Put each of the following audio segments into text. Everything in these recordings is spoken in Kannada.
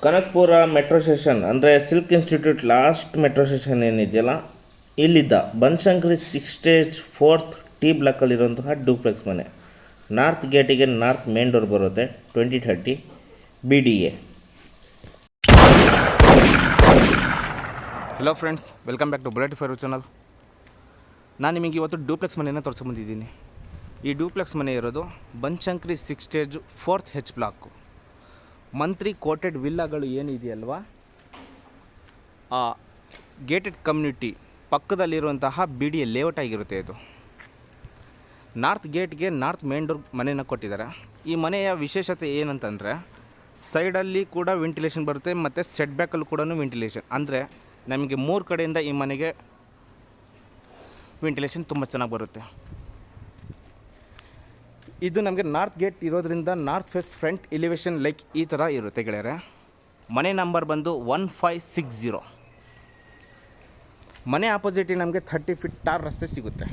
ಕನಕಪುರ ಮೆಟ್ರೋ ಸ್ಟೇಷನ್ ಅಂದರೆ silk institute last metro station ಏನಿದೆಯಲ್ಲ ಇಲ್ಲಿದ್ದ ಬನಶಂಕರಿ 6 ಸ್ಟೇಜ್ 4th ಟಿ ಬ್ಲಾಕಲ್ಲಿರುವಂತಹ ಡೂಪ್ಲೆಕ್ಸ್ ಮನೆ. ನಾರ್ತ್ ಗೇಟಿಗೆ ನಾರ್ತ್ ಮೇನ್ ಡೋರ್ ಬರುತ್ತೆ. 2030 BDA. Hello friends, welcome back to bullet fire channel. ನಾನು ನಿಮಗೆ ಇವತ್ತು ಡೂಪ್ಲೆಕ್ಸ್ ಮನೆಯನ್ನು ತೋರಿಸ್ಕೊಂಬಂದಿದ್ದೀನಿ. ಈ ಡೂಪ್ಲೆಕ್ಸ್ ಮನೆ ಇರೋದು Banashankari 6 stage 4th H block. ಮಂತ್ರಿ ಕೋಟೆಡ್ ವಿಲ್ಲಾಗಳು ಏನಿದೆಯಲ್ವಾ, ಆ ಗೇಟೆಡ್ ಕಮ್ಯುನಿಟಿ ಪಕ್ಕದಲ್ಲಿರುವಂತಹ BDA ಲೇಔಟ್ ಆಗಿರುತ್ತೆ. ಇದು ನಾರ್ತ್ ಗೇಟ್ಗೆ ನಾರ್ತ್ ಮೇನ್ ಡೋರ್ ಮನೆಯನ್ನು ಕೊಟ್ಟಿದ್ದಾರೆ. ಈ ಮನೆಯ ವಿಶೇಷತೆ ಏನಂತಂದರೆ, ಸೈಡಲ್ಲಿ ಕೂಡ ವೆಂಟಿಲೇಷನ್ ಬರುತ್ತೆ ಮತ್ತು ಸೆಟ್ ಬ್ಯಾಕಲ್ಲಿ ಕೂಡ ವೆಂಟಿಲೇಷನ್. ಅಂದರೆ ನಮಗೆ 3 ಕಡೆಯಿಂದ ಈ ಮನೆಗೆ ವೆಂಟಿಲೇಷನ್ ತುಂಬ ಚೆನ್ನಾಗಿ ಬರುತ್ತೆ. ಇದು ನಮಗೆ ನಾರ್ತ್ ಗೇಟ್ ಇರೋದ್ರಿಂದ north face front elevation like ಈ ಥರ ಇರುತ್ತೆ ಗೆಳೆಯರೆ. ಮನೆ ನಂಬರ್ ಬಂದು 1560. ಮನೆ ಆಪೋಸಿಟಿಗೆ ನಮಗೆ 30 ಫೀಟ್ ಟಾರ್ ರಸ್ತೆ ಸಿಗುತ್ತೆ.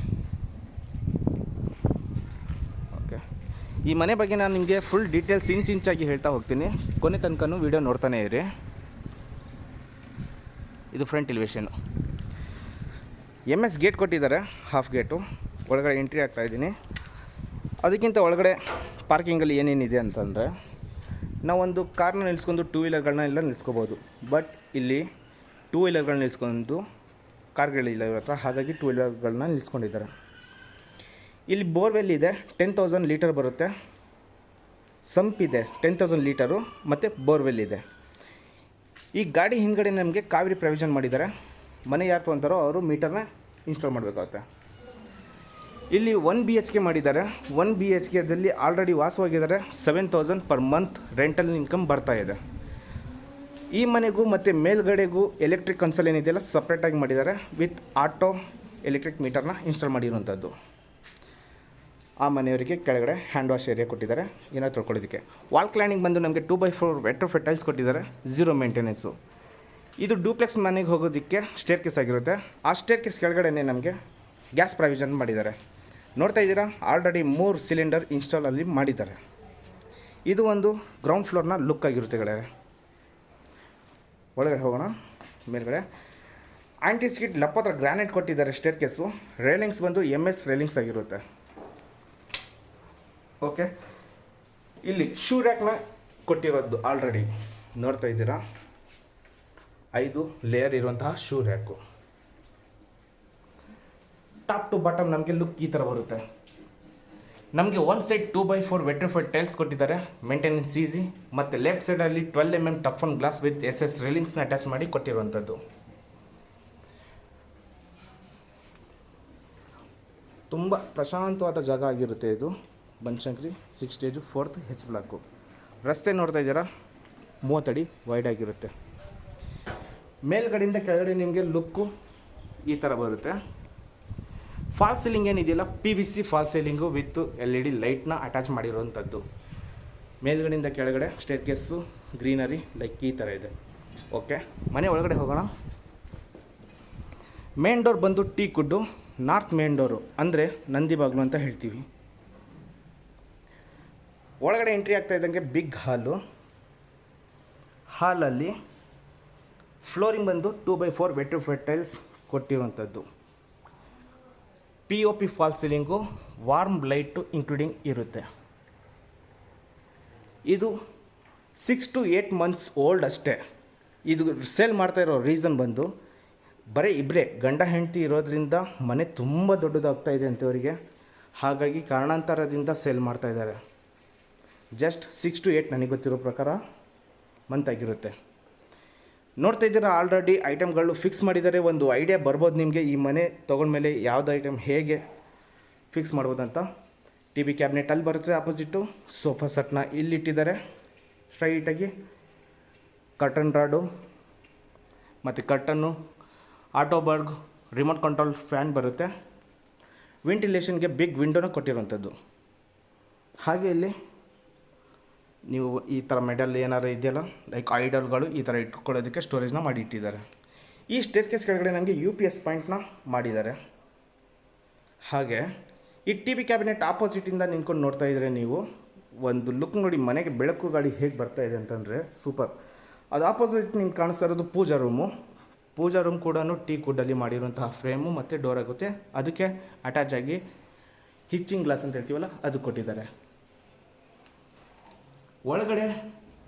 ಓಕೆ, ಈ ಮನೆ ಬಗ್ಗೆ ನಾನು ನಿಮಗೆ ಫುಲ್ ಡೀಟೇಲ್ಸ್ ಇಂಚಾಗಿ ಹೇಳ್ತಾ ಹೋಗ್ತೀನಿ. ಕೊನೆ ತನಕ ವೀಡಿಯೋ ನೋಡ್ತಾನೆ ಇರಿ. ಇದು ಫ್ರಂಟ್ ಎಲಿವೇಶನು. MS ಗೇಟ್ ಕೊಟ್ಟಿದ್ದಾರೆ, ಹಾಫ್ ಗೇಟು. ಒಳಗಡೆ ಎಂಟ್ರಿ ಆಗ್ತಾಯಿದ್ದೀನಿ. ಅದಕ್ಕಿಂತ ಒಳಗಡೆ ಪಾರ್ಕಿಂಗಲ್ಲಿ ಏನೇನಿದೆ ಅಂತಂದರೆ, ನಾವೊಂದು ಕಾರ್ನ ನಿಲ್ಲಿಸ್ಕೊಂಡು 2 ವೀಲರ್ಗಳನ್ನ ಎಲ್ಲ ನಿಲ್ಲಿಸ್ಕೋಬೋದು. ಬಟ್ ಇಲ್ಲಿ 2 ವೀಲರ್ಗಳನ್ನ ನಿಲ್ಲಿಸ್ಕೊಂಡು ಕಾರ್ಗಳಿಲ್ಲ ಇವ್ರ ಹತ್ರ, ಹಾಗಾಗಿ 2 ವೀಲರ್ಗಳನ್ನ ನಿಲ್ಲಿಸ್ಕೊಂಡಿದ್ದಾರೆ. ಇಲ್ಲಿ ಬೋರ್ವೆಲ್ ಇದೆ, 10,000 ಲೀಟರ್ ಬರುತ್ತೆ. ಸಂಪ್ ಇದೆ 10,000 ಲೀಟರು, ಮತ್ತು ಬೋರ್ವೆಲ್ ಇದೆ. ಈ ಗಾಡಿ ಹಿಂದ್ಗಡೆ ನಮಗೆ ಕಾವೇರಿ ಪ್ರೊವಿಷನ್ ಮಾಡಿದ್ದಾರೆ. ಮನೆ ಯಾರು ತೊಗೊಂತಾರೋ ಅವರು ಮೀಟರ್ನ ಇನ್ಸ್ಟಾಲ್ ಮಾಡಬೇಕಾಗುತ್ತೆ. ಇಲ್ಲಿ 1 BHK ಮಾಡಿದ್ದಾರೆ. 1 BHKದಲ್ಲಿ ಆಲ್ರೆಡಿ ವಾಸವಾಗಿದ್ದಾರೆ. 7,000 ಪರ್ ಮಂತ್ ರೆಂಟಲ್ ಇನ್ಕಮ್ ಬರ್ತಾಯಿದೆ. ಈ ಮನೆಗೂ ಮತ್ತು ಮೇಲ್ಗಡೆಗೂ ಎಲೆಕ್ಟ್ರಿಕ್ ಕನ್ಸಲ್ ಏನಿದೆಯಲ್ಲ ಸಪ್ರೇಟಾಗಿ ಮಾಡಿದ್ದಾರೆ. ವಿತ್ ಆಟೋ ಎಲೆಕ್ಟ್ರಿಕ್ ಮೀಟರ್ನ ಇನ್ಸ್ಟಾಲ್ ಮಾಡಿರುವಂಥದ್ದು. ಆ ಮನೆಯವರಿಗೆ ಕೆಳಗಡೆ ಹ್ಯಾಂಡ್ ವಾಶ್ ಏರಿಯಾ ಕೊಟ್ಟಿದ್ದಾರೆ, ಏನಾದ್ರು ತೊಳ್ಕೊಳ್ಳೋದಕ್ಕೆ. ವಾಲ್ ಕ್ಲೈನಿಂಗ್ ಬಂದು ನಮಗೆ 2x4 ವೆಟ್ರೋಫಿಟ್ ಟೈಲ್ಸ್ ಕೊಟ್ಟಿದ್ದಾರೆ, 0 ಮೇಂಟೆನೆನ್ಸು. ಇದು ಡೂಪ್ಲೆಕ್ಸ್ ಮನೆಗೆ ಹೋಗೋದಕ್ಕೆ ಸ್ಟೇರ್ ಕೇಸ್ ಆಗಿರುತ್ತೆ. ಆ ಸ್ಟೇರ್ ಕೇಸ್ ಕೆಳಗಡೆನೇ ನಮಗೆ ಗ್ಯಾಸ್ ಪ್ರಾವಿಷನ್ ಮಾಡಿದ್ದಾರೆ. ನೋಡ್ತಾ ಇದ್ದೀರಾ, ಆಲ್ರೆಡಿ 3 ಸಿಲಿಂಡರ್ ಇನ್ಸ್ಟಾಲಲ್ಲಿ ಮಾಡಿದ್ದಾರೆ. ಇದು ಒಂದು ಗ್ರೌಂಡ್ ಫ್ಲೋರ್ನ ಲುಕ್ ಆಗಿರುತ್ತೆ ಗೆಳೆಯರೆ. ಒಳಗಡೆ ಹೋಗೋಣ. ಮೇಲ್ಗಡೆ ಆಂಟಿ ಸ್ಕಿಡ್ ಲಪ್ಪತ್ರ ಗ್ರಾನೈಟ್ ಕೊಟ್ಟಿದ್ದಾರೆ ಸ್ಟೇರ್ ಕೇಸು. ರೇಲಿಂಗ್ಸ್ ಬಂದು MS ರೇಲಿಂಗ್ಸ್ ಆಗಿರುತ್ತೆ. ಓಕೆ, ಇಲ್ಲಿ ಶೂ ರ್ಯಾಕ್ನ ಕೊಟ್ಟಿರೋದು ಆಲ್ರೆಡಿ ನೋಡ್ತಾ ಇದ್ದೀರಾ. 5 ಲೇಯರ್ ಇರುವಂತಹ shoe rack. Top to bottom ನಮಗೆ ಲುಕ್ ಈ ಥರ ಬರುತ್ತೆ. ನಮಗೆ ಒಂದು ಸೈಡ್ 2x4 ವೆಟ್ರಿಫೈಡ್ ಟೈಲ್ಸ್ ಕೊಟ್ಟಿದ್ದಾರೆ, ಮೇಂಟೆನೆನ್ಸ್ ಈಸಿ. ಮತ್ತು ಲೆಫ್ಟ್ ಸೈಡಲ್ಲಿ 12 mm ಟಫ್ ಆನ್ ಗ್ಲಾಸ್ ವಿತ್ SS ರೇಲಿಂಗ್ಸ್ನ ಅಟ್ಯಾಚ್ ಮಾಡಿ ಕೊಟ್ಟಿರುವಂಥದ್ದು. ತುಂಬ ಪ್ರಶಾಂತವಾದ ಜಾಗ ಆಗಿರುತ್ತೆ ಇದು. Banashankari 6 stage 4th H block. ರಸ್ತೆ ನೋಡ್ತಾ ಇದ್ದೀರಾ, 30 ಅಡಿ ವೈಡ್ ಆಗಿರುತ್ತೆ. ಮೇಲ್ಗಡೆಯಿಂದ ಕೆಳಗಡೆ ನಿಮಗೆ ಲುಕ್ಕು ಈ ಥರ ಬರುತ್ತೆ. ಫಾಲ್ ಸೀಲಿಂಗ್ ಏನಿದೆಯಲ್ಲ, PVC false ceiling with LED ಲೈಟ್ನ ಅಟ್ಯಾಚ್ ಮಾಡಿರುವಂಥದ್ದು. ಮೇಲ್ಗಡೆಯಿಂದ ಕೆಳಗಡೆ ಸ್ಟೇರ್ ಕೇಸು ಗ್ರೀನರಿ ಲೈಕ್ ಈ ಥರ ಇದೆ. ಓಕೆ, ಮನೆ ಒಳಗಡೆ ಹೋಗೋಣ. ಮೇನ್ ಡೋರ್ ಬಂದು ಟೀ ಕುಡ್ಡು, ನಾರ್ತ್ ಮೇನ್ ಡೋರು ಅಂದರೆ ನಂದಿ ಬಾಗಿಲು ಅಂತ ಹೇಳ್ತೀವಿ. ಒಳಗಡೆ ಎಂಟ್ರಿ ಆಗ್ತಾ ಇದ್ದಂಗೆ ಬಿಗ್ ಹಾಲು. ಹಾಲಲ್ಲಿ ಫ್ಲೋರಿಂಗ್ ಬಂದು 2x4 ವೆಟ್ರಿಫೈಡ್ ಟೈಲ್ಸ್ ಕೊಟ್ಟಿರುವಂಥದ್ದು. POP false ceiling, warm light including ಇರುತ್ತೆ. ಇದು 6 to 8 months ಓಲ್ಡ್ ಅಷ್ಟೇ. ಇದು ಸೇಲ್ ಮಾಡ್ತಾ ಇರೋ ರೀಸನ್ ಬಂದು ಬರೀ ಇಬ್ಬರೇ ಗಂಡ ಹೆಂಡತಿ ಇರೋದ್ರಿಂದ ಮನೆ ತುಂಬ ದೊಡ್ಡದಾಗ್ತಾ ಇದೆ ಅಂತವರಿಗೆ, ಹಾಗಾಗಿ ಕಾರಣಾಂತರದಿಂದ ಸೇಲ್ ಮಾಡ್ತಾ ಇದ್ದಾರೆ. ಜಸ್ಟ್ 6 to 8 ನನಗೆ ಗೊತ್ತಿರೋ ಪ್ರಕಾರ ಮಂತ್ ಆಗಿರುತ್ತೆ. ನೋಡ್ತಾ ಇದ್ದೀರಾ, ಆಲ್ರೆಡಿ ಐಟಮ್ಗಳು ಫಿಕ್ಸ್ ಮಾಡಿದ್ದಾರೆ. ಒಂದು ಐಡಿಯಾ ಬರ್ಬೋದು ನಿಮಗೆ ಈ ಮನೆ ತೊಗೊಂಡ್ಮೇಲೆ ಯಾವುದು ಐಟಮ್ ಹೇಗೆ ಫಿಕ್ಸ್ ಮಾಡ್ಬೋದಂತ. TV ಕ್ಯಾಬಿನೆಟ್ ಅಲ್ಲಿ ಬರುತ್ತೆ ಆಪೋಸಿಟ್ಟು. ಸೋಫಾ ಸೆಟ್ನ ಇಲ್ಲಿಟ್ಟಿದ್ದಾರೆ ಸ್ಟ್ರೈಟಾಗಿ. ಕರ್ಟನ್ ರಾಡು ಮತ್ತು ಕರ್ಟನ್ನು, ಆಟೋಬರ್ಗ್, ರಿಮೋಟ್ ಕಂಟ್ರೋಲ್ ಫ್ಯಾನ್ ಬರುತ್ತೆ. ವೆಂಟಿಲೇಷನ್ಗೆ ಬಿಗ್ ವಿಂಡೋನ ಕೊಟ್ಟಿರೋಂಥದ್ದು. ಹಾಗೆ ಇಲ್ಲಿ ನೀವು ಈ ಥರ ಮೆಡಲ್ ಏನಾರು ಇದೆಯಲ್ಲ ಲೈಕ್ ಐಡಲ್ಗಳು ಈ ಥರ ಇಟ್ಕೊಳ್ಳೋದಕ್ಕೆ ಸ್ಟೋರೇಜ್ನ ಮಾಡಿ ಇಟ್ಟಿದ್ದಾರೆ. ಈ ಸ್ಟೇರ್ ಕೇಸ್ ಕೆಳಗಡೆ ನಮಗೆ UPS ಪಾಯಿಂಟ್ನ ಮಾಡಿದ್ದಾರೆ. ಹಾಗೆ ಈ TV ಕ್ಯಾಬಿನೆಟ್ ಆಪೋಸಿಟಿಂದ ನಿಂತ್ಕೊಂಡು ನೋಡ್ತಾ ಇದ್ದರೆ ನೀವು ಒಂದು ಲುಕ್ ನೋಡಿ, ಮನೆಗೆ ಬೆಳಕು ಗಾಳಿ ಹೇಗೆ ಬರ್ತಾ ಇದೆ ಅಂತಂದರೆ ಸೂಪರ್. ಅದು ಆಪೋಸಿಟ್ ನಿಮ್ಗೆ ಕಾಣಿಸ್ತಾ ಇರೋದು ಪೂಜಾ ರೂಮ್ ಕೂಡ ಟೀ ಕುಡ್ಡಲ್ಲಿ ಮಾಡಿರುವಂತಹ ಫ್ರೇಮು ಮತ್ತು ಡೋರ್ ಆಗುತ್ತೆ. ಅದಕ್ಕೆ ಅಟ್ಯಾಚ್ ಆಗಿ ಹಿಚ್ಚಿಂಗ್ ಗ್ಲಾಸ್ ಅಂತ ಹೇಳ್ತೀವಲ್ಲ ಅದು ಕೊಟ್ಟಿದ್ದಾರೆ. ಒಳಗಡೆ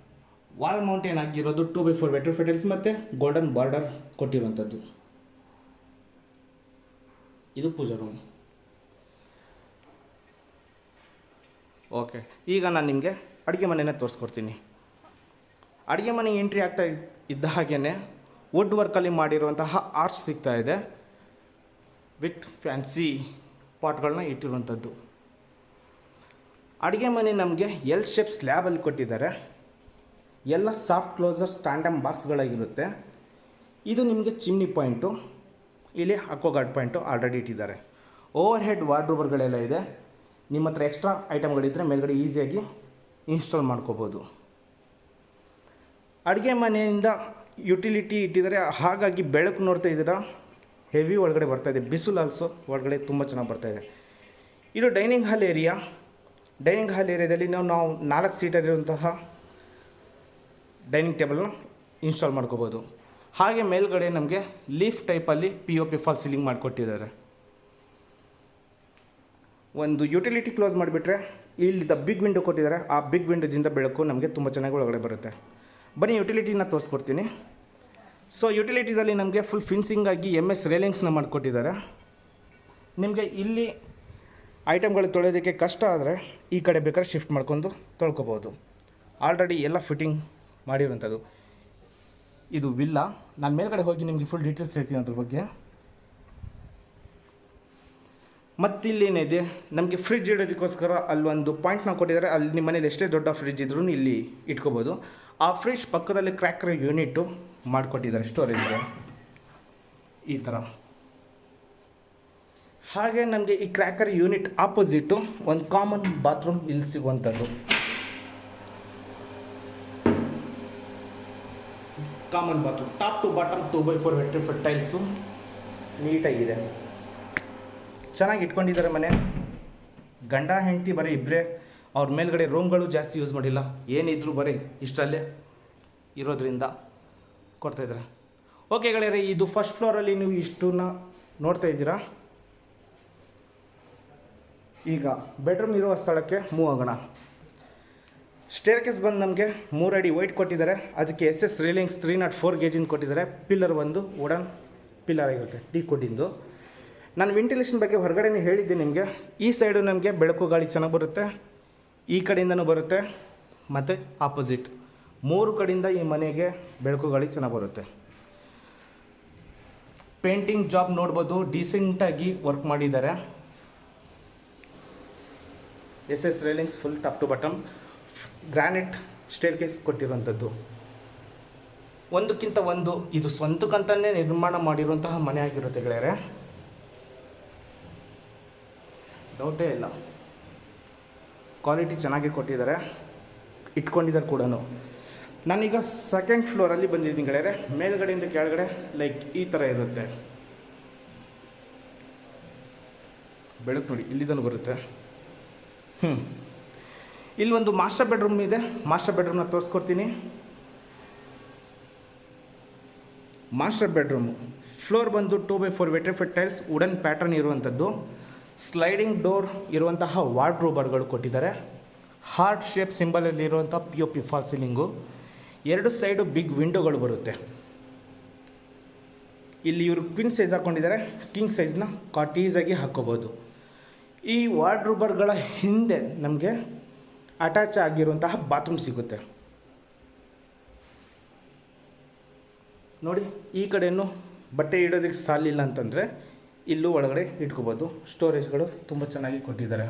ವಾಲ್ ಮೌಂಟೇನ್ ಆಗಿರೋದು 2x4 ವೆಟ್ರಿಫೈಡ್ ಟೈಲ್ಸ್ ಮತ್ತು ಗೋಲ್ಡನ್ ಬಾರ್ಡರ್ ಕೊಟ್ಟಿರುವಂಥದ್ದು. ಇದು ಪೂಜಾ ರೂಮ್. ಓಕೆ, ಈಗ ನಾನು ನಿಮಗೆ ಅಡುಗೆ ಮನೆಯನ್ನು ತೋರಿಸ್ಕೊಡ್ತೀನಿ. ಅಡುಗೆ ಮನೆ ಎಂಟ್ರಿ ಆಗ್ತಾ ಇದ್ದ ಹಾಗೇ ವುಡ್ ವರ್ಕಲ್ಲಿ ಮಾಡಿರುವಂತಹ ಆರ್ಚ್ ಸಿಗ್ತಾ ಇದೆ ವಿತ್ ಫ್ಯಾನ್ಸಿ ಪಾಟ್ಗಳನ್ನ ಇಟ್ಟಿರುವಂಥದ್ದು. ಅಡುಗೆ ಮನೆ ನಮಗೆ ಎಲ್ ಶೇಪ್ ಸ್ಲ್ಯಾಬಲ್ಲಿ ಕೊಟ್ಟಿದ್ದಾರೆ. ಎಲ್ಲ ಸಾಫ್ಟ್ ಕ್ಲೋಸರ್ ಸ್ಟ್ಯಾಂಡಮ್ ಬಾಕ್ಸ್ಗಳಾಗಿರುತ್ತೆ. ಇದು ನಿಮಗೆ ಚಿಮ್ನಿ ಪಾಯಿಂಟು, ಇಲ್ಲಿ ಅಕ್ವಾಗಾರ್ಡ್ ಪಾಯಿಂಟು ಆಲ್ರೆಡಿ ಇಟ್ಟಿದ್ದಾರೆ. ಓವರ್ ಹೆಡ್ ವಾರ್ಡ್ರೋಬರ್ಗಳೆಲ್ಲ ಇದೆ. ನಿಮ್ಮ ಹತ್ರ ಎಕ್ಸ್ಟ್ರಾ ಐಟಮ್ಗಳಿದ್ದರೆ ಮೇಲ್ಗಡೆ ಈಸಿಯಾಗಿ ಇನ್ಸ್ಟಾಲ್ ಮಾಡ್ಕೋಬೋದು. ಅಡುಗೆ ಮನೆಯಿಂದ ಯುಟಿಲಿಟಿ ಇಟ್ಟಿದ್ದಾರೆ, ಹಾಗಾಗಿ ಬೆಳಕು ನೋಡ್ತಾ ಇದ್ದೀರಾ ಹೆವಿ ಒಳಗಡೆ ಬರ್ತಾಯಿದೆ. ಬಿಸಿಲು ಆಲ್ಸೋ ಒಳಗಡೆ ತುಂಬ ಚೆನ್ನಾಗಿ ಬರ್ತಾಯಿದೆ. ಇದು dining hall area. Dining hall ಏರಿಯಾದಲ್ಲಿ ನಾವು 4 ಸೀಟರ್ ಇರುವಂತಹ ಡೈನಿಂಗ್ ಟೇಬಲ್ನ ಇನ್ಸ್ಟಾಲ್ ಮಾಡ್ಕೋಬೋದು. ಹಾಗೆ ಮೇಲ್ಗಡೆ ನಮಗೆ ಲೀಫ್ ಟೈಪಲ್ಲಿ POP ಫಾಲ್ ಸೀಲಿಂಗ್ ಮಾಡಿಕೊಟ್ಟಿದ್ದಾರೆ. ಒಂದು ಯುಟಿಲಿಟಿ ಕ್ಲೋಸ್ ಮಾಡಿಬಿಟ್ರೆ ಇಲ್ಲಿದ್ದ ಬಿಗ್ ವಿಂಡೋ ಕೊಟ್ಟಿದ್ದಾರೆ. ಆ ಬಿಗ್ ವಿಂಡೋದಿಂದ ಬೆಳಕು ನಮಗೆ ತುಂಬ ಚೆನ್ನಾಗಿ ಒಳಗಡೆ ಬರುತ್ತೆ. ಬನ್ನಿ ಯುಟಿಲಿಟಿನ ತೋರಿಸ್ಕೊಡ್ತೀನಿ. ಸೊ ಯುಟಿಲಿಟಿದಲ್ಲಿ ನಮಗೆ ಫುಲ್ ಫಿನ್ಸಿಂಗ್ ಆಗಿ MS ರೇಲಿಂಗ್ಸ್ನ ಮಾಡಿಕೊಟ್ಟಿದ್ದಾರೆ. ನಿಮಗೆ ಇಲ್ಲಿ ಐಟಮ್ಗಳು ತೊಳೆಯೋದಕ್ಕೆ ಕಷ್ಟ ಆದರೆ ಈ ಕಡೆ ಬೇಕಾದ್ರೆ ಶಿಫ್ಟ್ ಮಾಡ್ಕೊಂಡು ತೊಳ್ಕೊಬೋದು. ಆಲ್ರೆಡಿ ಎಲ್ಲ ಫಿಟ್ಟಿಂಗ್ ಮಾಡಿರುವಂಥದ್ದು. ಇದು ವಿಲ್ಲಾ. ನಾನು ಮೇಲ್ಗಡೆ ಹೋಗಿ ನಿಮಗೆ ಫುಲ್ ಡೀಟೇಲ್ಸ್ ಹೇಳ್ತೀನಿ ಅದ್ರ ಬಗ್ಗೆ. ಮತ್ತಿಲ್ಲೇನಿದೆ ನಮಗೆ ಫ್ರಿಡ್ಜ್ ಇಡೋದಕ್ಕೋಸ್ಕರ ಅಲ್ಲೊಂದು ಪಾಯಿಂಟ್ನ ಕೊಟ್ಟಿದ್ದಾರೆ. ಅಲ್ಲಿ ನಿಮ್ಮ ಮನೇಲಿ ಎಷ್ಟೇ ದೊಡ್ಡ ಫ್ರಿಡ್ಜ್ ಇದ್ರೂ ಇಲ್ಲಿ ಇಟ್ಕೋಬೋದು. ಆ ಫ್ರಿಡ್ಜ್ ಪಕ್ಕದಲ್ಲಿ ಕ್ರ್ಯಾಕರ್ ಯೂನಿಟು ಮಾಡಿಕೊಟ್ಟಿದ್ದಾರೆ ಸ್ಟೋರೇಜ್ಗೆ ಈ ಥರ. ಹಾಗೆ ನಮಗೆ ಈ ಕ್ರ್ಯಾಕರ್ ಯೂನಿಟ್ ಆಪೋಸಿಟ್ಟು ಒಂದು ಕಾಮನ್ ಬಾತ್ರೂಮ್ ಇಲ್ಲಿ ಸಿಗುವಂಥದ್ದು. Common bathroom top to bottom 2x4 vitrified tiles ನೀಟಾಗಿದೆ. ಚೆನ್ನಾಗಿ ಇಟ್ಕೊಂಡಿದ್ದಾರೆ ಮನೆ. ಗಂಡ ಹೆಂಡತಿ ಬರೀ ಇಬ್ಬರೇ. ಅವ್ರ ಮೇಲ್ಗಡೆ ರೂಮ್ಗಳು ಜಾಸ್ತಿ ಯೂಸ್ ಮಾಡಿಲ್ಲ. ಏನಿದ್ರು ಬರೀ ಇಷ್ಟಲ್ಲೇ ಇರೋದ್ರಿಂದ ಕೊಡ್ತಾಯಿದ್ದಾರೆ. ಓಕೆ ಗೆಳೆಯರೆ, ಇದು ಫಸ್ಟ್ ಫ್ಲೋರಲ್ಲಿ ನೀವು ಇಷ್ಟನ್ನ ನೋಡ್ತಾ ಇದ್ದೀರಾ. ಈಗ ಬೆಡ್ರೂಮ್ ಇರುವ ಸ್ಥಳಕ್ಕೆ ಮೂವ್ ಆಗೋಣ. ಸ್ಟೇರ್ ಕೇಸ್ ಬಂದು ನಮಗೆ 3 ಅಡಿ ವೈಟ್ ಕೊಟ್ಟಿದ್ದಾರೆ. ಅದಕ್ಕೆ SS ರೇಲಿಂಗ್ಸ್ 304 ಗೇಜಿಂದ ಕೊಟ್ಟಿದ್ದಾರೆ. ಪಿಲ್ಲರ್ ಒಂದು ವುಡನ್ ಪಿಲ್ಲರ್ ಆಗಿರುತ್ತೆ ಟೀ ಕುಡ್ಡಿಂದು. ನಾನು ವೆಂಟಿಲೇಷನ್ ಬಗ್ಗೆ ಹೊರಗಡೆನೇ ಹೇಳಿದ್ದೆ ನಿಮಗೆ. ಈ ಸೈಡು ನಮಗೆ ಬೆಳಕು ಗಾಳಿ ಚೆನ್ನಾಗಿ ಬರುತ್ತೆ, ಈ ಕಡೆಯಿಂದನೂ ಬರುತ್ತೆ ಮತ್ತು ಆಪೋಸಿಟ್ 3 ಕಡೆಯಿಂದ ಈ ಮನೆಗೆ ಬೆಳಕು ಗಾಳಿ ಚೆನ್ನಾಗಿ ಬರುತ್ತೆ. ಪೇಂಟಿಂಗ್ ಜಾಬ್ ನೋಡ್ಬೋದು, ಡೀಸೆಂಟಾಗಿ ವರ್ಕ್ ಮಾಡಿದ್ದಾರೆ. SS railings full top to bottom granite staircase ಕೊಟ್ಟಿರುವಂಥದ್ದು. ಒಂದಕ್ಕಿಂತ ಒಂದು ಇದು ಸ್ವಂತಕ್ಕಂತಲೇ ನಿರ್ಮಾಣ ಮಾಡಿರುವಂತಹ ಮನೆ ಆಗಿರುತ್ತೆ ಗೆಳೆಯರೆ, ಡೌಟೇ ಇಲ್ಲ. ಕ್ವಾಲಿಟಿ ಚೆನ್ನಾಗಿ ಕೊಟ್ಟಿದ್ದಾರೆ, ಇಟ್ಕೊಂಡಿದ್ದಾರೆ ಕೂಡ. ನಾನೀಗ ಸೆಕೆಂಡ್ ಫ್ಲೋರಲ್ಲಿ ಬಂದಿದ್ದೀನಿ ಗೆಳೆಯರೆ. ಮೇಲ್ಗಡೆಯಿಂದ ಕೆಳಗಡೆ ಲೈಕ್ ಈ ಥರ ಇರುತ್ತೆ. ಬೆಳಕು ನೋಡಿ ಇಲ್ಲಿಂದಲೂ ಬರುತ್ತೆ. ಇಲ್ಲಿ ಒಂದು ಮಾಸ್ಟರ್ ಬೆಡ್ರೂಮ್ ಇದೆ. ಮಾಸ್ಟರ್ ಬೆಡ್ರೂಮ್ನ ತೋರಿಸ್ಕೊಡ್ತೀನಿ. ಮಾಸ್ಟರ್ ಬೆಡ್ರೂಮು ಫ್ಲೋರ್ ಬಂದು 2x4 vitrified tiles wooden pattern ಇರುವಂಥದ್ದು. ಸ್ಲೈಡಿಂಗ್ ಡೋರ್ ಇರುವಂತಹ ವಾರ್ಡ್ರೋಬರ್ಗಳು ಕೊಟ್ಟಿದ್ದಾರೆ. ಹಾರ್ಟ್ ಶೇಪ್ ಸಿಂಬಲಲ್ಲಿ ಇರುವಂಥ POP false ceiling. 2 side big ವಿಂಡೋಗಳು ಬರುತ್ತೆ. ಇಲ್ಲಿ ಇವರು ಕ್ವೀನ್ ಸೈಜ್ ಹಾಕ್ಕೊಂಡಿದ್ದಾರೆ. ಕಿಂಗ್ ಸೈಜ್ನ ಕಾಟೀಸಾಗಿ ಹಾಕ್ಕೋಬೋದು. ಈ ವಾರ್ಡ್ರೋಬರ್ಗಳ ಹಿಂದೆ ನಮಗೆ ಅಟ್ಯಾಚ್ ಆಗಿರುವಂತಹ ಬಾತ್ರೂಮ್ ಸಿಗುತ್ತೆ ನೋಡಿ. ಈ ಕಡೆಯೂ ಬಟ್ಟೆ ಇಡೋದಕ್ಕೆ ಸಾಲಿಲ್ಲ ಅಂತಂದರೆ ಇಲ್ಲೂ ಒಳಗಡೆ ಇಟ್ಕೋಬೋದು. ಸ್ಟೋರೇಜ್ಗಳು ತುಂಬ ಚೆನ್ನಾಗಿ ಕೊಟ್ಟಿದ್ದಾರೆ.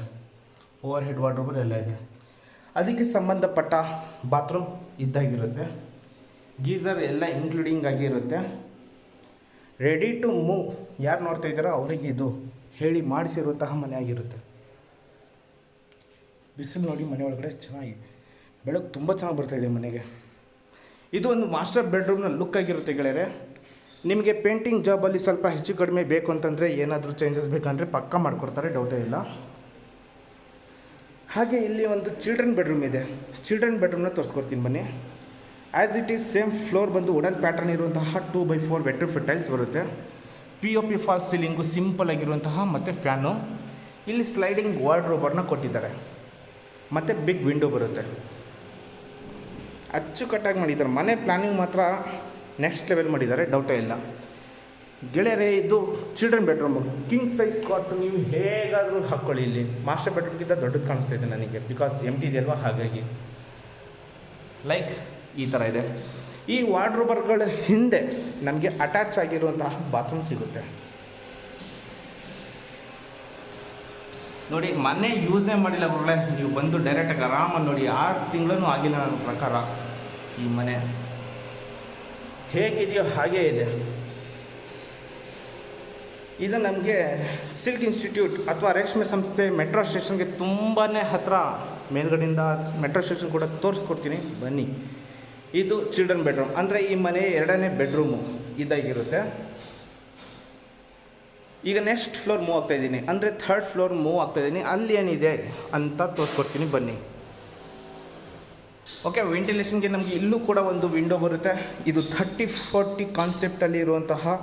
ಓವರ್ ಹೆಡ್ ವಾರ್ಡ್ರೋಬರ್ ಎಲ್ಲ ಇದೆ. ಅದಕ್ಕೆ ಸಂಬಂಧಪಟ್ಟ ಬಾತ್ರೂಮ್ ಇದ್ದಾಗಿರುತ್ತೆ. ಗೀಝರ್ ಎಲ್ಲ ಇನ್ಕ್ಲೂಡಿಂಗ್ ಆಗಿರುತ್ತೆ. Ready to move. ಯಾರು ನೋಡ್ತಾ ಇದ್ದಾರೋ ಅವರಿಗೆ ಇದು ಹೇಳಿ ಮಾಡಿಸಿರುವಂತಹ ಮನೆ ಆಗಿರುತ್ತೆ. ಬಿಸಿಲು ನೋಡಿ ಮನೆ ಒಳಗಡೆ ಚೆನ್ನಾಗಿ ಬೆಳಕು ತುಂಬ ಚೆನ್ನಾಗಿ ಬರ್ತಾಯಿದೆ ಮನೆಗೆ. ಇದು ಒಂದು ಮಾಸ್ಟರ್ ಬೆಡ್ರೂಮ್ನ ಲುಕ್ ಆಗಿರುತ್ತೆ ಗೆಳೆಯರೆ. ನಿಮಗೆ ಪೇಂಟಿಂಗ್ ಜಾಬಲ್ಲಿ ಸ್ವಲ್ಪ ಹೆಚ್ಚು ಕಡಿಮೆ ಬೇಕು ಅಂತಂದರೆ, ಏನಾದರೂ ಚೇಂಜಸ್ ಬೇಕಂದರೆ ಪಕ್ಕ ಮಾಡಿಕೊಡ್ತಾರೆ, ಡೌಟೇ ಇಲ್ಲ. ಹಾಗೆ ಇಲ್ಲಿ ಒಂದು ಚಿಲ್ಡ್ರನ್ ಬೆಡ್ರೂಮ್ ಇದೆ. ಚಿಲ್ಡ್ರನ್ ಬೆಡ್ರೂಮ್ನ ತೋರಿಸ್ಕೊಡ್ತೀನಿ ಬನ್ನಿ. As it is same floor ಬಂದು ವುಡನ್ ಪ್ಯಾಟರ್ನ್ ಇರುವಂತಹ 2x4 ವೆಟ್ರಿಫಿಟ್ ಟೈಲ್ಸ್ ಬರುತ್ತೆ. POP ಫಾಲ್ಸ್ ಸೀಲಿಂಗು ಸಿಂಪಲ್ ಆಗಿರುವಂತಹ ಮತ್ತು ಫ್ಯಾನು. ಇಲ್ಲಿ ಸ್ಲೈಡಿಂಗ್ ವಾರ್ಡ್ರೋಬರ್ನ ಕೊಟ್ಟಿದ್ದಾರೆ ಮತ್ತು ಬಿಗ್ ವಿಂಡೋ ಬರುತ್ತೆ. ಅಚ್ಚುಕಟ್ಟಾಗಿ ಮಾಡಿದ್ದಾರೆ. ಮನೆ ಪ್ಲ್ಯಾನಿಂಗ್ ಮಾತ್ರ ನೆಕ್ಸ್ಟ್ ಲೆವೆಲ್ ಮಾಡಿದ್ದಾರೆ, ಡೌಟೇ ಇಲ್ಲ ಗೆಳೆಯರೇ. ಇದು children bedroom, king size cot ನೀವು ಹೇಗಾದರೂ ಹಾಕ್ಕೊಳ್ಳಿ. ಇಲ್ಲಿ ಮಾಸ್ಟರ್ ಬೆಡ್ರೂಮ್ಗಿಂತ ದೊಡ್ಡದು ಕಾಣಿಸ್ತಾ ಇದೆ ನನಗೆ, ಬಿಕಾಸ್ ಎಂಟಿ ಇದೆಯಲ್ವ, ಹಾಗಾಗಿ ಲೈಕ್ ಈ ಥರ ಇದೆ. ಈ ವಾರ್ಡ್ರೋಬರ್ಗಳ ಹಿಂದೆ ನಮಗೆ ಅಟ್ಯಾಚ್ ಆಗಿರುವಂತಹ ಬಾತ್ರೂಮ್ ಸಿಗುತ್ತೆ. ನೋಡಿ, ಮನೆ ಯೂಸೇ ಮಾಡಿಲ್ಲ ಬರಲೆ, ನೀವು ಬಂದು ಡೈರೆಕ್ಟಾಗಿ ಆರಾಮಾಗಿ ನೋಡಿ. 6 ತಿಂಗಳೂ ಆಗಿಲ್ಲ ನನ್ನ ಪ್ರಕಾರ. ಈ ಮನೆ ಹೇಗಿದೆಯೋ ಹಾಗೇ ಇದೆ. ಇದು ನಮಗೆ ಸಿಲ್ಕ್ ಇನ್ಸ್ಟಿಟ್ಯೂಟ್ ಅಥವಾ ರೇಷ್ಮೆ ಸಂಸ್ಥೆ ಮೆಟ್ರೋ ಸ್ಟೇಷನ್ಗೆ ತುಂಬಾ ಹತ್ತಿರ. ಮೇಲ್ಗಡೆಯಿಂದ ಮೆಟ್ರೋ ಸ್ಟೇಷನ್ ಕೂಡ ತೋರಿಸ್ಕೊಡ್ತೀನಿ ಬನ್ನಿ. ಇದು ಚಿಲ್ಡ್ರನ್ ಬೆಡ್ರೂಮ್, ಅಂದರೆ ಈ ಮನೆ 2ನೇ ಬೆಡ್ರೂಮು ಇದಾಗಿರುತ್ತೆ. ಈಗ ನೆಕ್ಸ್ಟ್ ಫ್ಲೋರ್ ಮೂವ್ ಆಗ್ತಾಯಿದ್ದೀನಿ, ಅಂದರೆ 3rd ಫ್ಲೋರ್ ಮೂವ್ ಆಗ್ತಾಯಿದ್ದೀನಿ. ಅಲ್ಲಿ ಏನಿದೆ ಅಂತ ತೋರಿಸ್ಕೊಡ್ತೀನಿ ಬನ್ನಿ. ಓಕೆ, ವೆಂಟಿಲೇಷನ್ಗೆ ನಮಗೆ ಇಲ್ಲೂ ಕೂಡ ಒಂದು ವಿಂಡೋ ಬರುತ್ತೆ. ಇದು 30-40 ಕಾನ್ಸೆಪ್ಟಲ್ಲಿ ಇರುವಂತಹ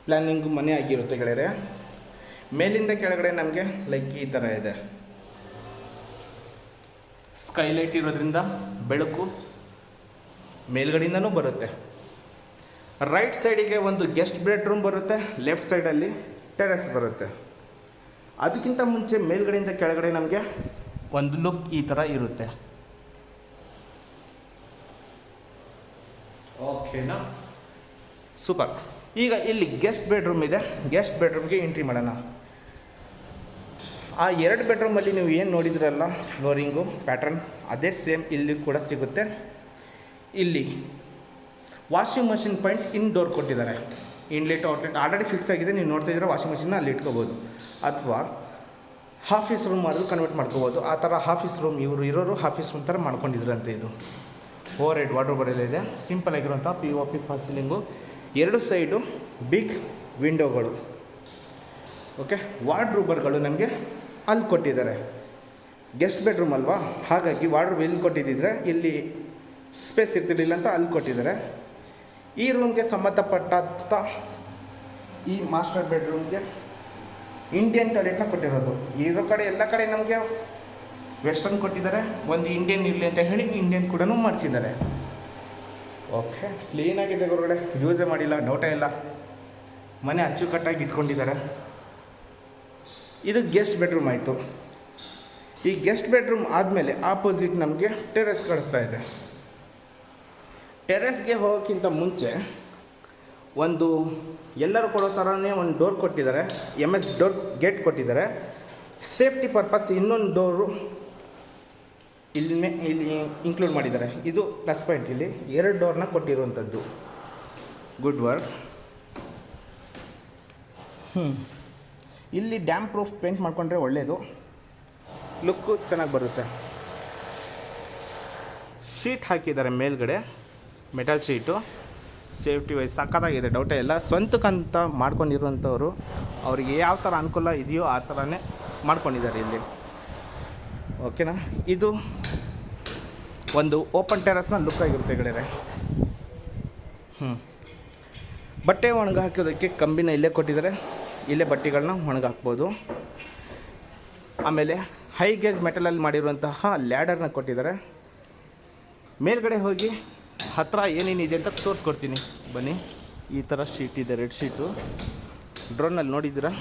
ಪ್ಲ್ಯಾನಿಂಗ್ ಮನೆ ಆಗಿರುತ್ತೆ ಗೆಳೆಯರೆ. ಮೇಲಿಂದ ಕೆಳಗಡೆ ನಮಗೆ ಲೈಕ್ ಈ ಥರ ಇದೆ. ಸ್ಕೈಲೈಟ್ ಇರೋದ್ರಿಂದ ಬೆಳಕು ಮೇಲ್ಗಡೆಯಿಂದನೂ ಬರುತ್ತೆ. ರೈಟ್ ಸೈಡಿಗೆ ಒಂದು ಗೆಸ್ಟ್ ಬೆಡ್ರೂಮ್ ಬರುತ್ತೆ, ಲೆಫ್ಟ್ ಸೈಡಲ್ಲಿ ಟೆರೆಸ್ ಬರುತ್ತೆ. ಅದಕ್ಕಿಂತ ಮುಂಚೆ ಮೇಲ್ಗಡೆಯಿಂದ ಕೆಳಗಡೆ ನಮಗೆ ಒಂದು ಲುಕ್ ಈ ಥರ ಇರುತ್ತೆ. ಓಕೆನಾ, ಸೂಪರ್. ಈಗ ಇಲ್ಲಿ ಗೆಸ್ಟ್ ಬೆಡ್ರೂಮ್ ಇದೆ. ಗೆಸ್ಟ್ ಬೆಡ್ರೂಮ್ಗೆ ಎಂಟ್ರಿ ಮಾಡೋಣ. ಆ 2 ಬೆಡ್ರೂಮಲ್ಲಿ ನೀವು ಏನು ನೋಡಿದ್ರಲ್ಲ ಫ್ಲೋರಿಂಗು ಪ್ಯಾಟ್ರನ್, ಅದೇ ಸೇಮ್ ಇಲ್ಲಿ ಕೂಡ ಸಿಗುತ್ತೆ. ಇಲ್ಲಿ ವಾಷಿಂಗ್ ಮಷಿನ್ ಪಾಯಿಂಟ್ ಇನ್ಡೋರ್ ಕೊಟ್ಟಿದ್ದಾರೆ. ಇನ್ಲೆಟ್ ಔಟ್ಲೆಟ್ ಆಲ್ರೆಡಿ ಫಿಕ್ಸ್ ಆಗಿದೆ. ನೀವು ನೋಡ್ತಾ ಇದ್ದೀರಾ, ವಾಷಿಂಗ್ ಮಷಿನ್ನ ಅಲ್ಲಿ ಇಟ್ಕೋಬೋದು, ಅಥವಾ ಆಫೀಸ್ ರೂಮ್ ಆದರೂ ಕನ್ವರ್ಟ್ ಮಾಡ್ಕೋಬೋದು. ಆ ಥರ ಆಫೀಸ್ ರೂಮ್ ಇವರು ಇರೋರು ಆಫೀಸ್ ರೂಮ್ ಥರ ಮಾಡ್ಕೊಂಡಿದ್ರಂತೆ. ಇದು 4 ಹೆಡ್ ವಾರ್ಡ್ರೋಬರೆಲ್ಲ ಇದೆ. ಸಿಂಪಲ್ ಆಗಿರುವಂಥ POP false ceiling, 2 side big ವಿಂಡೋಗಳು. ಓಕೆ, ವಾರ್ಡ್ರೋಬರ್ಗಳು ನಮಗೆ ಅಲ್ಲಿ ಕೊಟ್ಟಿದ್ದಾರೆ. ಗೆಸ್ಟ್ ಬೆಡ್ರೂಮ್ ಅಲ್ವಾ, ಹಾಗಾಗಿ ವಾರ್ಡ್ರೋಬ್ ಎಲ್ಲಿ ಕೊಟ್ಟಿದ್ದಿದ್ರೆ ಇಲ್ಲಿ ಸ್ಪೇಸ್ ಇರ್ತಿರ್ಲಿಲ್ಲ ಅಂತ ಅಲ್ಲಿ ಕೊಟ್ಟಿದ್ದಾರೆ. ಈ ರೂಮ್ಗೆ ಸಂಬಂಧಪಟ್ಟಂಥ ಈ ಮಾಸ್ಟರ್ ಬೆಡ್ರೂಮ್ಗೆ ಇಂಡಿಯನ್ ಟಾಯ್ಲೆಟ್ನ ಕೊಟ್ಟಿರೋದು. ಇರೋ ಕಡೆ ಎಲ್ಲ ಕಡೆ ನಮಗೆ ವೆಸ್ಟರ್ನ್ ಕೊಟ್ಟಿದ್ದಾರೆ. ಒಂದು ಇಂಡಿಯನ್ ಇರಲಿ ಅಂತ ಹೇಳಿ ಇಂಡಿಯನ್ ಕೂಡ ಮಾಡಿಸಿದ್ದಾರೆ. ಓಕೆ, ಕ್ಲೀನಾಗಿದೆ ಹೊರಗಡೆ, ಯೂಸೇ ಮಾಡಿಲ್ಲ, ಡೌಟೇ ಇಲ್ಲ. ಮನೆ ಅಚ್ಚುಕಟ್ಟಾಗಿ ಇಟ್ಕೊಂಡಿದ್ದಾರೆ. ಇದು ಗೆಸ್ಟ್ ಬೆಡ್ರೂಮ್ ಆಯಿತು. ಈ ಗೆಸ್ಟ್ ಬೆಡ್ರೂಮ್ ಆದಮೇಲೆ ಆಪೋಸಿಟ್ ನಮಗೆ ಟೆರೆಸ್ ಕಾಣಿಸ್ತಾ ಇದೆ. ಟೆರೆಸ್ಗೆ ಹೋಗೋಕ್ಕಿಂತ ಮುಂಚೆ ಒಂದು ಎಲ್ಲರೂ ಕೊಡೋ ಥರನೇ ಒಂದು ಡೋರ್ ಕೊಟ್ಟಿದ್ದಾರೆ. MS ಡೋರ್ ಗೇಟ್ ಕೊಟ್ಟಿದ್ದಾರೆ. ಸೇಫ್ಟಿ ಪರ್ಪಸ್ ಇನ್ನೊಂದು ಡೋರು ಇಲ್ಲಿ ಇನ್ಕ್ಲೂಡ್ ಮಾಡಿದ್ದಾರೆ. ಇದು ಪ್ಲಸ್ ಪಾಯಿಂಟ್. ಇಲ್ಲಿ 2 ಡೋರ್ನ ಕೊಟ್ಟಿರುವಂಥದ್ದು. Good work. ಇಲ್ಲಿ ಡ್ಯಾಮ್ ಪ್ರೂಫ್ ಪೇಂಟ್ ಮಾಡಿಕೊಂಡ್ರೆ ಒಳ್ಳೆಯದು, ಲುಕ್ಕು ಚೆನ್ನಾಗಿ ಬರುತ್ತೆ. ಶೀಟ್ ಹಾಕಿದ್ದಾರೆ ಮೇಲ್ಗಡೆ, ಮೆಟಲ್ ಶೀಟು. ಸೇಫ್ಟಿ ವೈಸ್ ಸಕ್ಕತ್ತಾಗಿದೆ, ಡೌಟೇ ಇಲ್ಲ. ಸ್ವಂತಕ್ಕಂತ ಮಾಡ್ಕೊಂಡಿರುವಂಥವ್ರು ಅವರಿಗೆ ಯಾವ ಥರ ಅನುಕೂಲ ಇದೆಯೋ ಆ ಥರನೇ ಮಾಡ್ಕೊಂಡಿದ್ದಾರೆ ಇಲ್ಲಿ. ಓಕೆನಾ, ಇದು ಒಂದು ಓಪನ್ ಟೆರಸ್ನ ಲುಕ್ ಆಗಿರುತ್ತೆ ಗೆಳೆಯರೆ. ಬಟ್ಟೆ ಒಣಗಿ ಹಾಕೋದಕ್ಕೆ ಕಂಬಿನ ಇಲ್ಲೇ ಕೊಟ್ಟಿದ್ದಾರೆ. ಇಲ್ಲೇ ಬಟ್ಟೆಗಳನ್ನ ಒಣಗಾಕ್ಬೋದು. ಆಮೇಲೆ ಹೈ ಗೇಜ್ ಮೆಟಲಲ್ಲಿ ಮಾಡಿರುವಂತಹ ಲ್ಯಾಡರ್ನ ಕೊಟ್ಟಿದ್ದಾರೆ. ಮೇಲ್ಗಡೆ ಹೋಗಿ ಹತ್ತಿರ ಏನೇನಿದೆ ಅಂತ ತೋರಿಸ್ಕೊಡ್ತೀನಿ ಬನ್ನಿ. ಈ ಥರ ಶೀಟ್ ಇದೆ, ರೆಡ್ ಶೀಟು. ಡ್ರೋನಲ್ಲಿ ನೋಡಿದ್ದೀರಾ,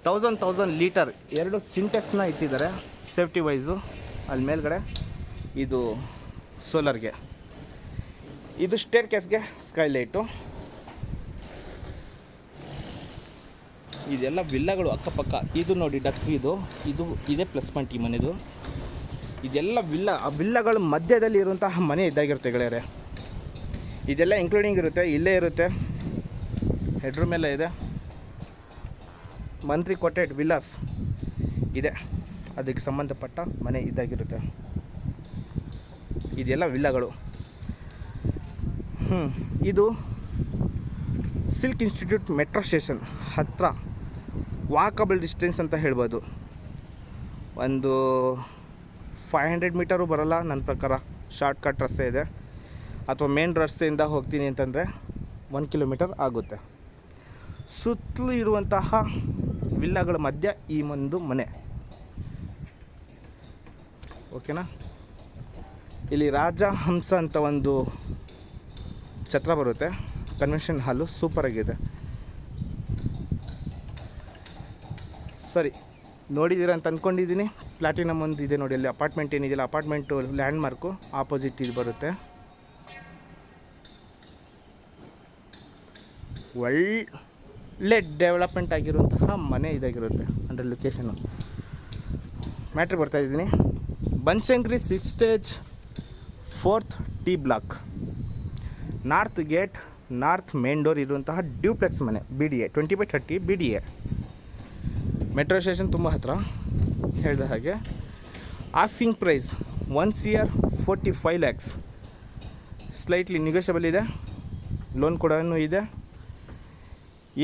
1000 ಲೀಟರ್ 2 ಸಿಂಟೆಕ್ಸ್ನ ಇಟ್ಟಿದ್ದಾರೆ ಸೇಫ್ಟಿ ವೈಸು. ಅಲ್ಲಿ ಮೇಲ್ಗಡೆ ಇದು ಸೋಲರ್ಗೆ, ಇದು ಸ್ಟೇರ್ ಕೇಸ್ಗೆ ಸ್ಕೈಲೈಟು. ಇದೆಲ್ಲ ವಿಲ್ಲಗಳು ಅಕ್ಕಪಕ್ಕ. ಇದು ನೋಡಿ ಡಕ್, ಇದು ಇದೇ ಪ್ಲಸ್ ಪಾಯಿಂಟ್ ಈ ಮನೆದು. ಇದೆಲ್ಲ ವಿಲ್ಲ, ಆ ವಿಲ್ಲಗಳ ಮಧ್ಯದಲ್ಲಿ ಇರುವಂತಹ ಮನೆ ಇದ್ದಾಗಿರುತ್ತೆ ಗೆಳೆಯರೆ. ಇದೆಲ್ಲ ಇನ್ಕ್ಲೂಡಿಂಗ್ ಇರುತ್ತೆ, ಇಲ್ಲೇ ಇರುತ್ತೆ. ಹೆಡ್ರೂಮ್ ಎಲ್ಲ ಇದೆ. ಮಂತ್ರಿ ಕೊಟೆಡ್ ವಿಲ್ಲಾಸ್ ಇದೆ, ಅದಕ್ಕೆ ಸಂಬಂಧಪಟ್ಟ ಮನೆ ಇದ್ದಾಗಿರುತ್ತೆ. ಇದೆಲ್ಲ ವಿಲ್ಲಗಳು. ಇದು ಸಿಲ್ಕ್ ಇನ್ಸ್ಟಿಟ್ಯೂಟ್ ಮೆಟ್ರೋ ಸ್ಟೇಷನ್ ಹತ್ತಿರ, ವಾಕಬಲ್ ಡಿಸ್ಟೆನ್ಸ್ ಅಂತ ಹೇಳ್ಬೋದು. ಒಂದು 500 ಮೀಟರು ಬರೋಲ್ಲ ನನ್ನ ಪ್ರಕಾರ. ಶಾರ್ಟ್ ಕಟ್ ರಸ್ತೆ ಇದೆ, ಅಥವಾ ಮೇನ್ ರಸ್ತೆಯಿಂದ ಹೋಗ್ತೀನಿ ಅಂತಂದರೆ 1 ಕಿಲೋಮೀಟರ್ ಆಗುತ್ತೆ. ಸುತ್ತಲೂ ಇರುವಂತಹ ವಿಲ್ಲಾಗಳ ಮಧ್ಯೆ ಈ ಒಂದು ಮನೆ. ಓಕೆನಾ. ಇಲ್ಲಿ ರಾಜಹಂಸ ಅಂತ ಒಂದು ಛತ್ರ ಬರುತ್ತೆ, ಕನ್ವೆನ್ಷನ್ ಹಾಲು ಸೂಪರಾಗಿದೆ. ಸರಿ, ನೋಡಿದ್ದೀರಾ ಅಂತ ಅಂದ್ಕೊಂಡಿದ್ದೀನಿ. ಪ್ಲಾಟಿನಮ್ ಒಂದು ಇದೆ ನೋಡಿ, ಅಲ್ಲಿ ಅಪಾರ್ಟ್ಮೆಂಟ್ ಏನಿದೆಯಲ್ಲ, ಅಪಾರ್ಟ್ಮೆಂಟು ಲ್ಯಾಂಡ್ ಮಾರ್ಕು ಆಪೋಸಿಟ್ ಇದು ಬರುತ್ತೆ. ಒಳ್ಳೆ ಡೆವಲಪ್ಮೆಂಟ್ ಆಗಿರುವಂತಹ ಮನೆ ಇದಾಗಿರುತ್ತೆ. ಅಂದರೆ ಲೊಕೇಶನ್ನು ಮ್ಯಾಟ್ರ್ ಬರ್ತಾಯಿದ್ದೀನಿ. Banashankari 6 stage 4th T block, north gate, north main door ಇರುವಂತಹ ಡ್ಯೂಪ್ಲೆಕ್ಸ್ ಮನೆ. BDA 20/30 BDA. ಮೆಟ್ರೋ ಸ್ಟೇಷನ್ ತುಂಬ ಹತ್ತಿರ. ಹೇಳಿದ ಹಾಗೆ asking price 1 CR 45 lakhs. Slightly negotiable ಇದೆ, ಲೋನ್ ಕೂಡ ಇದೆ.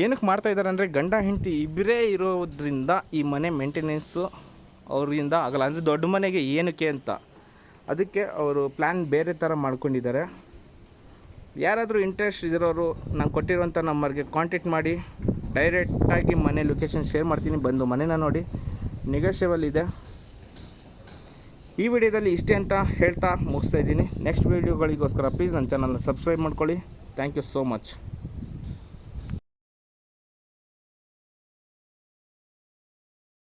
ಏನಕ್ಕೆ ಮಾಡ್ತಾಯಿದ್ದಾರೆ ಅಂದರೆ ಗಂಡ ಹೆಂಡತಿ ಇಬ್ಬರೇ ಇರೋದ್ರಿಂದ ಈ ಮನೆ ಮೇಂಟೆನೆನ್ಸು ಅವರಿಂದ ಆಗಲ್ಲ. ಅಂದರೆ ದೊಡ್ಡ ಮನೆಗೆ ಏನಕ್ಕೆ ಅಂತ, ಅದಕ್ಕೆ ಅವರು ಪ್ಲ್ಯಾನ್ ಬೇರೆ ಥರ ಮಾಡ್ಕೊಂಡಿದ್ದಾರೆ. ಯಾರಾದರೂ ಇಂಟ್ರೆಸ್ಟ್ ಇರೋರು ನಾನು ಕೊಟ್ಟಿರೋಂಥ ನಂಬರ್ಗೆ ಕಾಂಟ್ಯಾಕ್ಟ್ ಮಾಡಿ, ಡೈರೆಕ್ಟಾಗಿ ಮನೆ ಲೊಕೇಶನ್ ಶೇರ್ ಮಾಡ್ತೀನಿ, ಬಂದು ಮನೆನ ನೋಡಿ. ನೆಗೋಷಿಯಬಲ್ ಇದೆ. ಈ ವಿಡಿಯೋದಲ್ಲಿ ಇಷ್ಟೇ ಅಂತ ಹೇಳ್ತಾ ಮುಗಿಸ್ತಾ ಇದ್ದೀನಿ. ನೆಕ್ಸ್ಟ್ ವೀಡಿಯೋಗಳಿಗೋಸ್ಕರ ಪ್ಲೀಸ್ ನನ್ನ ಚಾನಲ್ನ ಸಬ್ಸ್ಕ್ರೈಬ್ ಮಾಡ್ಕೊಳ್ಳಿ. Thank you so much.